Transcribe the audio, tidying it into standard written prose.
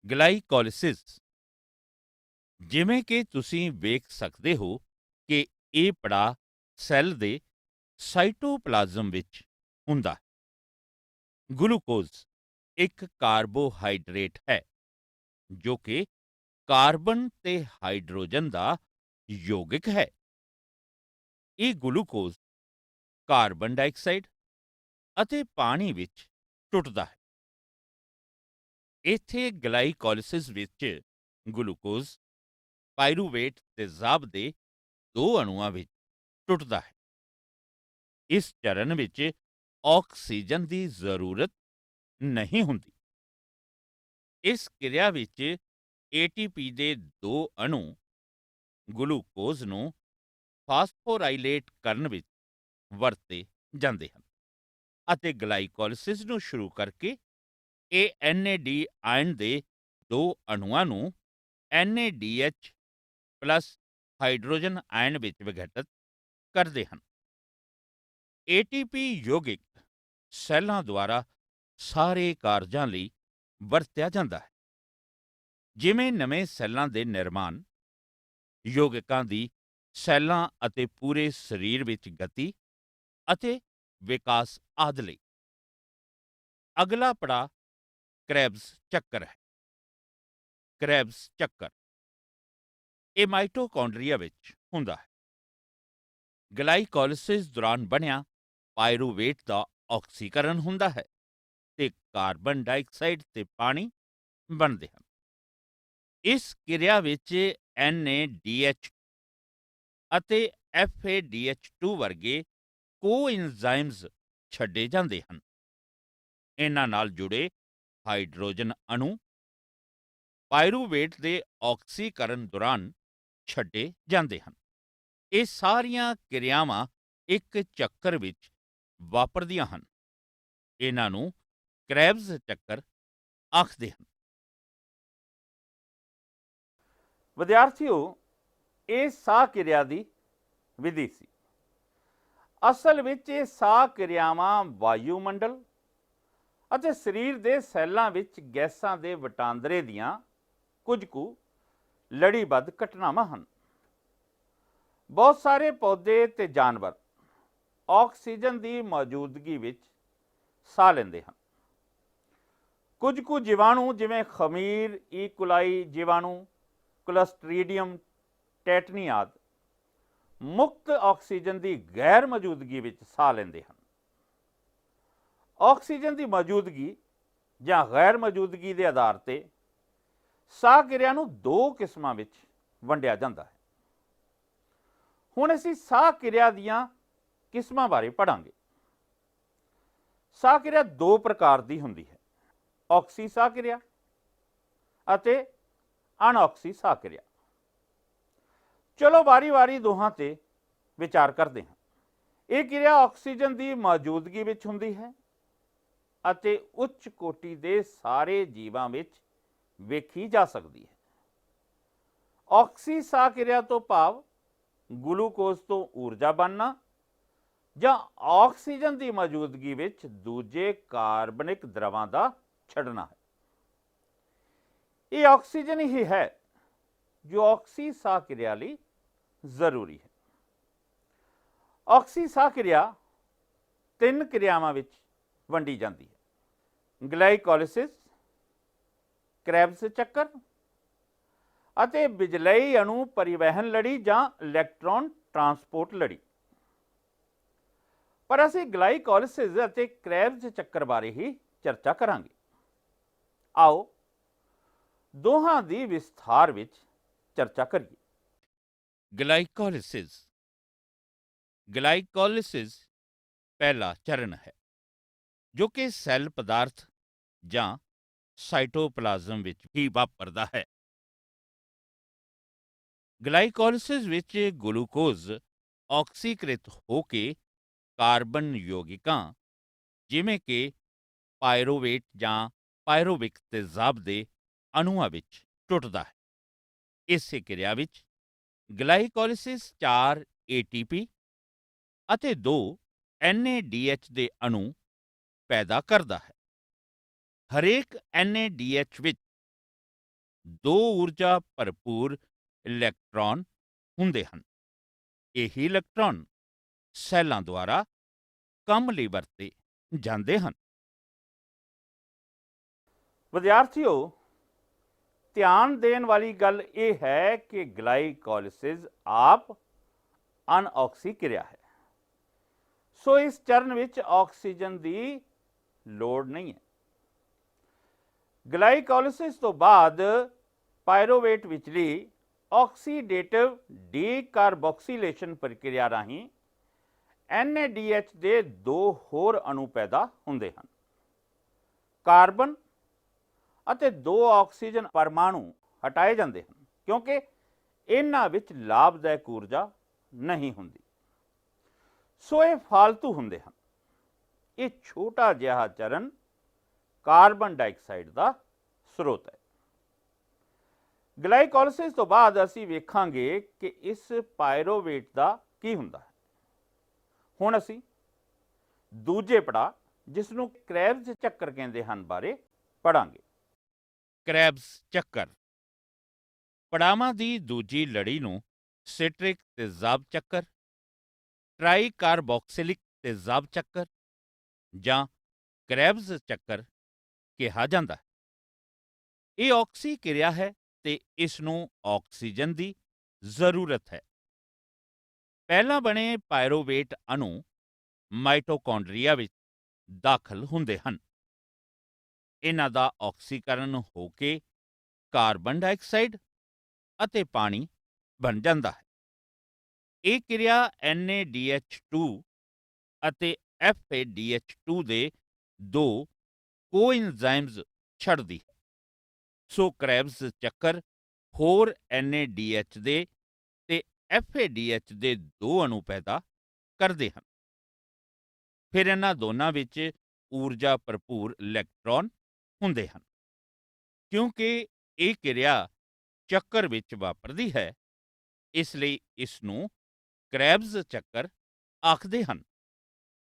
ਗਲਾਈਕੋਲਿਸਿਸ। ਜਿਵੇਂ ਕਿ ਤੁਸੀਂ ਵੇਖ ਸਕਦੇ ਹੋ ਕਿ ਇਹ ਪੜਾਅ ਸੈੱਲ ਦੇ ਸਾਈਟੋਪਲਾਜ਼ਮ ਵਿੱਚ ਹੁੰਦਾ ਹੈ। ਗਲੂਕੋਜ਼ ਇੱਕ ਕਾਰਬੋਹਾਈਡਰੇਟ ਹੈ ਜੋ ਕਿ ਕਾਰਬਨ ਤੇ ਹਾਈਡਰੋਜਨ ਦਾ ਯੋਗਿਕ ਹੈ। ਇਹ ਗਲੂਕੋਜ਼ ਕਾਰਬਨ ਡਾਈਆਕਸਾਈਡ ਅਤੇ ਪਾਣੀ ਵਿੱਚ ਟੁੱਟਦਾ ਹੈ। ਇੱਥੇ ਗਲਾਈਕੋਲਿਸਿਸ ਵਿੱਚ ਗਲੂਕੋਜ਼ ਪਾਇਰੂਵੇਟ ਤੇਜ਼ਾਬ ਦੇ ਦੋ ਅਣੂਆਂ ਵਿੱਚ ਟੁੱਟਦਾ ਹੈ। ਇਸ ਚਰਨ ਵਿੱਚ ਆਕਸੀਜਨ ਦੀ ਜ਼ਰੂਰਤ ਨਹੀਂ ਹੁੰਦੀ। ਇਸ ਕਿਰਿਆ ਵਿੱਚ ਏਟੀਪੀ ਦੇ ਦੋ ਅਣੂ ਗਲੂਕੋਜ਼ ਨੂੰ ਫਾਸਫੋਰਾਈਲੇਟ ਕਰਨ ਵਿੱਚ ਵਰਤੇ ਜਾਂਦੇ ਹਨ ਅਤੇ ਗਲਾਈਕੋਲਿਸਿਸ ਨੂੰ ਸ਼ੁਰੂ ਕਰਕੇ ਇਹ NAD ਆਇਨ ਦੇ ਦੋ ਅਣੂਆਂ ਨੂੰ NADH ਪਲੱਸ ਹਾਈਡਰੋਜਨ ਆਇਨ ਵਿੱਚ ਵਿਘਟਿਤ ਕਰਦੇ ਹਨ। ATP ਯੌਗਿਕ ਸੈੱਲਾਂ ਦੁਆਰਾ ਸਾਰੇ ਕਾਰਜਾਂ ਲਈ ਵਰਤਿਆ ਜਾਂਦਾ ਹੈ, ਜਿਵੇਂ ਨਵੇਂ ਸੈੱਲਾਂ ਦੇ ਨਿਰਮਾਣ, ਯੌਗਿਕਾਂ ਦੀ ਸੈੱਲਾਂ ਅਤੇ ਪੂਰੇ ਸਰੀਰ ਵਿੱਚ ਗਤੀ ਅਤੇ ਵਿਕਾਸ ਆਦਿ ਲਈ। ਅਗਲਾ ਪੜਾਅ ਕ੍ਰੈਬਸ ਚੱਕਰ ਹੈ। ਕ੍ਰੈਬਸ ਚੱਕਰ ਇਹ ਮਾਈਟੋਕੌਂਡਰੀਆ ਵਿੱਚ ਹੁੰਦਾ ਹੈ। ਗਲਾਈਕੋਲਿਸਿਸ ਦੌਰਾਨ ਬਣਿਆ ਪਾਇਰੂਵੇਟ ਦਾ ਆਕਸੀਕਰਨ ਹੁੰਦਾ ਹੈ ਤੇ ਕਾਰਬਨ ਡਾਈਆਕਸਾਈਡ ਤੇ ਪਾਣੀ ਬਣਦੇ ਹਨ। ਇਸ ਕਿਰਿਆ ਵਿੱਚ NADH ਅਤੇ FADH2 ਵਰਗੇ ਕੋਐਨਜ਼ਾਈਮਜ਼ ਛੱਡੇ ਜਾਂਦੇ ਹਨ। ਇਹਨਾਂ ਨਾਲ ਜੁੜੇ ਹਾਈਡਰੋਜਨ ਅਣੂ ਪਾਇਰੂਵੇਟ ਦੇ ਆਕਸੀਕਰਨ ਦੌਰਾਨ ਛੱਡੇ ਜਾਂਦੇ ਹਨ। ਇਹ ਸਾਰੀਆਂ ਕਿਰਿਆਵਾਂ ਇੱਕ ਚੱਕਰ ਵਿੱਚ ਵਾਪਰਦੀਆਂ ਹਨ। ਇਹਨਾਂ ਨੂੰ ਕ੍ਰੈਬਸ ਚੱਕਰ ਆਖਦੇ ਹਨ। ਵਿਦਿਆਰਥੀਓ, ਇਹ ਸਾਹ ਕਿਰਿਆ ਦੀ ਵਿਧੀ ਸੀ। ਅਸਲ ਵਿੱਚ ਇਹ ਸਾਹ ਕਿਰਿਆਵਾਂ ਵਾਯੂਮੰਡਲ ਅਤੇ ਸਰੀਰ ਦੇ ਸੈੱਲਾਂ ਵਿੱਚ ਗੈਸਾਂ ਦੇ ਵਟਾਂਦਰੇ ਦੀਆਂ ਕੁਝ ਕੁ ਲੜੀਬੱਧ ਘਟਨਾਵਾਂ ਹਨ। ਬਹੁਤ ਸਾਰੇ ਪੌਦੇ ਤੇ ਜਾਨਵਰ ਆਕਸੀਜਨ ਦੀ ਮੌਜੂਦਗੀ ਵਿੱਚ ਸਾਹ ਲੈਂਦੇ ਹਨ। ਕੁਝ ਕੁ ਜੀਵਾਣੂ ਜਿਵੇਂ ਖਮੀਰ, ਈਕੋਲਾਈ ਜੀਵਾਣੂ, ਕਲੋਸਟ੍ਰੀਡੀਅਮ ਟੈਟਨੀ ਆਦਿ ਮੁਕਤ ਆਕਸੀਜਨ ਦੀ ਗੈਰ ਮੌਜੂਦਗੀ ਵਿੱਚ ਸਾਹ ਲੈਂਦੇ ਹਨ। ਆਕਸੀਜਨ ਦੀ ਮੌਜੂਦਗੀ ਜਾਂ ਗੈਰ ਮੌਜੂਦਗੀ ਦੇ ਆਧਾਰ ਤੇ ਸਾਹ ਕਿਰਿਆ ਨੂੰ ਦੋ ਕਿਸਮਾਂ ਵਿੱਚ ਵੰਡਿਆ ਜਾਂਦਾ ਹੈ। ਹੁਣ ਅਸੀਂ ਸਾਹ ਕਿਰਿਆ ਦੀਆਂ ਕਿਸਮਾਂ ਬਾਰੇ ਪੜ੍ਹਾਂਗੇ। ਸਾਹ ਕਿਰਿਆ ਦੋ ਪ੍ਰਕਾਰ ਦੀ ਹੁੰਦੀ ਹੈ, ਆਕਸੀ ਸਾਹ ਕਿਰਿਆ ਅਤੇ ਅਣਆਕਸੀ ਸਾਹ ਕਿਰਿਆ। ਚਲੋ ਵਾਰੀ-ਵਾਰੀ ਦੋਹਾਂ ਤੇ ਵਿਚਾਰ ਕਰਦੇ ਹਾਂ। ਇਹ ਕਿਰਿਆ ਆਕਸੀਜਨ ਦੀ ਮੌਜੂਦਗੀ ਵਿੱਚ ਹੁੰਦੀ ਹੈ ਅਤੇ ਉੱਚ ਕੋਟੀ ਦੇ ਸਾਰੇ ਜੀਵਾਂ ਵਿੱਚ ਵੇਖੀ ਜਾ ਸਕਦੀ ਹੈ। ਆਕਸੀ ਸਾਹ ਕਿਰਿਆ ਤੋਂ ਭਾਵ ਗਲੂਕੋਜ਼ ਤੋਂ ਊਰਜਾ ਬਣਨਾ ਜਾਂ ਆਕਸੀਜਨ ਦੀ ਮੌਜੂਦਗੀ ਵਿੱਚ ਦੂਜੇ ਕਾਰਬਨਿਕ ਦਰਵਾਂ ਦਾ ਛੱਡਣਾ ਹੈ। ਇਹ ਆਕਸੀਜਨ ਹੀ ਹੈ ਜੋ ਆਕਸੀ ਸਾਹ ਕਿਰਿਆ ਲਈ ਜ਼ਰੂਰੀ ਹੈ। ਆਕਸੀ ਸਾਹ ਕਿਰਿਆ ਤਿੰਨ ਕਿਰਿਆਵਾਂ ਵਿੱਚ ਵੰਡੀ ਜਾਂਦੀ ਹੈ: ਗਲਾਈਕੋਲਿਸਿਸ, ਕ੍ਰੈਬਸ ਚੱਕਰ ਅਤੇ ਬਿਜਲਈ ਅਣੂ ਪਰਿਵਹਨ ਲੜੀ ਜਾਂ ਇਲੈਕਟ੍ਰੋਨ ਟਰਾਂਸਪੋਰਟ ਲੜੀ। ਪਰ ਅਸੀਂ ਗਲਾਈਕੋਲਿਸਿਸ ਅਤੇ ਕ੍ਰੈਬਸ ਚੱਕਰ ਬਾਰੇ ਹੀ ਚਰਚਾ ਕਰਾਂਗੇ। ਆਓ ਦੋਹਾਂ ਦੀ ਵਿਸਥਾਰ ਵਿੱਚ ਚਰਚਾ ਕਰੀਏ। ਗਲਾਈਕੋਲਿਸਿਸ। ਗਲਾਈਕੋਲਿਸਿਸ ਪਹਿਲਾ ਚਰਨ ਹੈ ਜੋ ਕਿ ਸੈੱਲ ਪਦਾਰਥ ਜਾਂ ਸਾਈਟੋਪਲਾਜ਼ਮ ਵਿੱਚ ਹੀ ਵਾਪਰਦਾ ਹੈ। ਗਲਾਈਕੋਲਿਸਿਸ ਵਿੱਚ ਗਲੂਕੋਜ਼ ਆਕਸੀਕ੍ਰਿਤ ਹੋ ਕੇ ਕਾਰਬਨ ਯੌਗਿਕਾਂ ਜਿਵੇਂ ਕਿ ਪਾਇਰੋਵੇਟ ਜਾਂ ਪਾਇਰੋਵਿਕ ਤੇਜ਼ਾਬ ਦੇ ਅਣੂਆਂ ਵਿੱਚ ਟੁੱਟਦਾ ਹੈ। ਇਸੇ ਕਿਰਿਆ ਵਿੱਚ ਗਲਾਈਕੋਲਿਸਿਸ 4 ATP ਅਤੇ 2 NADH ਦੇ ਅਣੂ ਪੈਦਾ ਕਰਦਾ ਹੈ। ਹਰੇਕ NADH ਵਿੱਚ ਦੋ ਊਰਜਾ ਭਰਪੂਰ ਇਲੈਕਟ੍ਰੌਨ ਹੁੰਦੇ ਹਨ। ਇਹੀ ਇਲੈਕਟ੍ਰੌਨ ਸੈੱਲਾਂ ਦੁਆਰਾ ਕੰਮ ਲਈ ਵਰਤੇ ਜਾਂਦੇ ਹਨ। ਵਿਦਿਆਰਥੀਓ, ਧਿਆਨ ਦੇਣ ਵਾਲੀ ਗੱਲ ਇਹ ਹੈ ਕਿ ਗਲਾਈਕੋਲਿਸਿਸ ਆਪ ਅਨਆਕਸੀ ਕਿਰਿਆ ਹੈ, ਸੋ ਇਸ ਚਰਨ ਵਿੱਚ ਆਕਸੀਜਨ ਦੀ ਲੋੜ ਨਹੀਂ ਹੈ। ਗਲਾਈਕੋਲਿਸਿਸ ਤੋਂ ਬਾਅਦ ਪਾਇਰੋਵੇਟ ਵਿਚਲੀ ਆਕਸੀਡੇਟਿਵ ਡੀਕਾਰਬੋਕਸੀਲੇਸ਼ਨ ਪ੍ਰਕਿਰਿਆ ਰਾਹੀਂ NaDH ਦੇ ਦੋ ਹੋਰ ਅਣੂ ਪੈਦਾ ਹੁੰਦੇ ਹਨ। ਕਾਰਬਨ ਅਤੇ ਦੋ ਆਕਸੀਜਨ ਪਰਮਾਣੂ ਹਟਾਏ ਜਾਂਦੇ ਹਨ ਕਿਉਂਕਿ ਇਹਨਾਂ ਵਿੱਚ ਲਾਭਦਾਇਕ ਊਰਜਾ ਨਹੀਂ ਹੁੰਦੀ, ਸੋ ਇਹ ਫਾਲਤੂ ਹੁੰਦੇ ਹਨ। ਇਹ ਛੋਟਾ ਜਿਹਾ ਚਰਨ ਕਾਰਬਨ ਡਾਈਆਕਸਾਈਡ ਦਾ ਸਰੋਤ ਹੈ। ਗਲਾਈਕੋਲਿਸਿਸ ਤੋਂ ਬਾਅਦ ਅਸੀਂ ਵੇਖਾਂਗੇ ਕਿ ਇਸ ਪਾਇਰੋਵੇਟ ਦਾ ਕੀ ਹੁੰਦਾ ਹੈ। ਹੁਣ ਅਸੀਂ ਦੂਜੇ ਪੜਾਅ, ਜਿਸ ਨੂੰ ਕ੍ਰੈਬਸ ਚੱਕਰ ਕਹਿੰਦੇ ਹਨ, ਬਾਰੇ ਪੜਾਂਗੇ। ਕ੍ਰੈਬਸ ਚੱਕਰ ਪੜਾਵਾਂ ਦੀ ਦੂਜੀ ਲੜੀ ਨੂੰ ਸਿਟਰਿਕ ਤੇਜ਼ਾਬ ਚੱਕਰ, ਟ੍ਰਾਈਕਾਰਬੋਕਸਿਲਿਕ ਤੇਜ਼ਾਬ ਚੱਕਰ ਜਾਂ ਕ੍ਰੈਬਸ ਚੱਕਰ ਕਿਹਾ ਜਾਂਦਾ ਹੈ। ਇਹ ਆਕਸੀ ਕਿਰਿਆ ਹੈ ਤੇ ਇਸ ਨੂੰ ਆਕਸੀਜਨ ਦੀ ਜ਼ਰੂਰਤ ਹੈ। ਪਹਿਲਾਂ ਬਣੇ ਪਾਇਰੋਵੇਟ ਅਣੂ ਮਾਈਟੋਕੌਂਡਰੀਆ ਵਿੱਚ ਦਾਖਲ ਹੁੰਦੇ ਹਨ। ਇਹਨਾਂ ਦਾ ਆਕਸੀਕਰਨ ਹੋ ਕੇ ਕਾਰਬਨ ਡਾਈਆਕਸਾਈਡ ਅਤੇ ਪਾਣੀ ਬਣ ਜਾਂਦਾ ਹੈ। ਇਹ ਕਿਰਿਆ NaDH2 ਅਤੇ FADH2 ਦੇ ਦੋ ਕੋਇਨਜ਼ਾਈਮਜ਼ ਛੱਡਦੀ ਹੈ, ਸੋ ਕ੍ਰੈਬਸ ਚੱਕਰ ਹੋਰ NaDH ਦੇ ਤੇ FADH ਦੇ ਦੋ ਅਣੂ ਪੈਦਾ ਕਰਦੇ ਹਨ। ਫਿਰ ਇਹਨਾਂ ਦੋਨਾਂ ਵਿੱਚ ਊਰਜਾ ਭਰਪੂਰ ਇਲੈਕਟ੍ਰੌਨ ਹੁੰਦੇ ਹਨ। ਕਿਉਂਕਿ ਇਹ ਕਿਰਿਆ ਚੱਕਰ ਵਿੱਚ ਵਾਪਰਦੀ ਹੈ, ਇਸ ਲਈ ਇਸ ਨੂੰ ਕ੍ਰੈਬਸ ਚੱਕਰ ਆਖਦੇ ਹਨ।